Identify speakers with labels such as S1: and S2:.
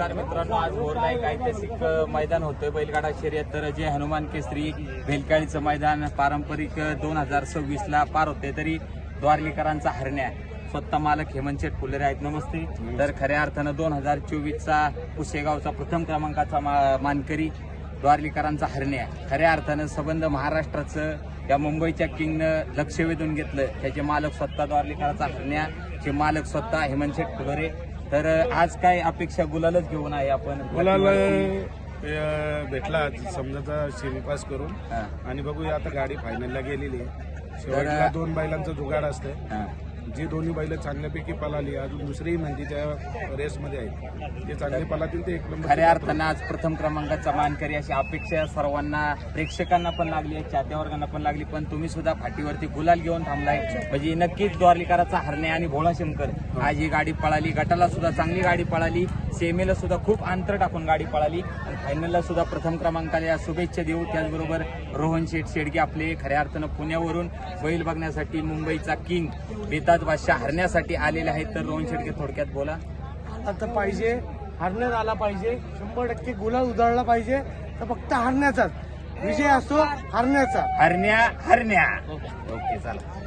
S1: नमस्कार मित्रांनो, आज भोरला एक ऐतिहासिक मैदान होतं बैलगाडा शर्यत. तर जे हनुमान केसरी भेलकाळीचं मैदान पारंपरिक 2026 ला पार होते, तरी द्वारलीकरांचा हरण्या स्वतः मालक हेमंत फुलेरे आहेत. नमस्ते. तर खऱ्या अर्थानं 2024चा पुशेगावचा प्रथम क्रमांकाचा मानकरी द्वारलीकरांचा हरण्या खऱ्या अर्थानं संबंध महाराष्ट्राचं या मुंबईच्या किंगनं लक्ष वेधून घेतलं. त्याचे मालक स्वतः द्वारलीकरांचा हरण्याचे मालक स्वतः हेमंत फुलेरे. तर आज काय अपेक्षा गुलालच घेऊन आहे आपण?
S2: गुलाल भेटला समजाचा सेमीपास करून आणि बघूया आता गाडी फायनलला गेलेली आहे. शेवटला 2 बैलांचं जुगाड असतं. जी दोन्ही बैल चांगल्यापैकी पळाली, अजून दुसरीही म्हणजे त्या रेसमध्ये आहेत, ते चांगले पळातील ते एक नंबर.
S1: खऱ्या अर्थानं आज प्रथम क्रमांकाचा मानकरी अशी अपेक्षा सर्वांना, प्रेक्षकांना पण लागली आहे, चाहत्या वर्गांना पण लागली. पण तुम्ही सुद्धा फाटीवरती गुलाल घेऊन थांबलाय, म्हणजे नक्कीच द्वारलीकराचा हरण्या आणि भोळाशंकर आज ही गाडी पळाली. गटाला सुद्धा चांगली गाडी पळाली, सेमीला सुद्धा खूप अंतर टाकून गाडी पळाली आणि फायनलला सुद्धा प्रथम क्रमांकाला शुभेच्छा देऊ. त्याचबरोबर रोहन शेडगे आपले खऱ्या अर्थानं पुण्यावरून बैल बघण्यासाठी मुंबईचा किंग बेताज बादशाह हरण्यासाठी आलेले आहेत. तर रोहन शेडगे थोडक्यात बोला.
S3: आता पाहिजे हरण्यात आला पाहिजे, 100% गुलाल उधळला पाहिजे. तर फक्त हरण्याचाच विजय असतो, हरण्याचा.
S1: हरण्या ओके चला.